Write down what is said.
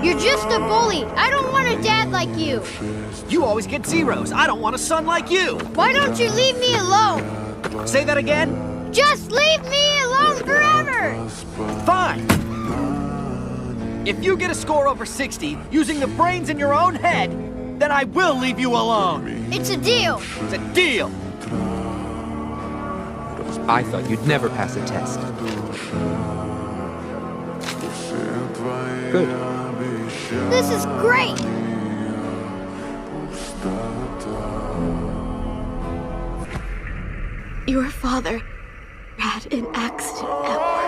You're just a bully. I don't want a dad like you. You always get zeros. I don't want a son like you. Why don't you leave me alone? Say that again? Just leave me alone forever! Fine. If you get a score over 60 using the brains in your own head, then I will leave you alone. It's a deal. It's a deal. I thought you'd never pass a test. Good. This is great. Your father had an accident at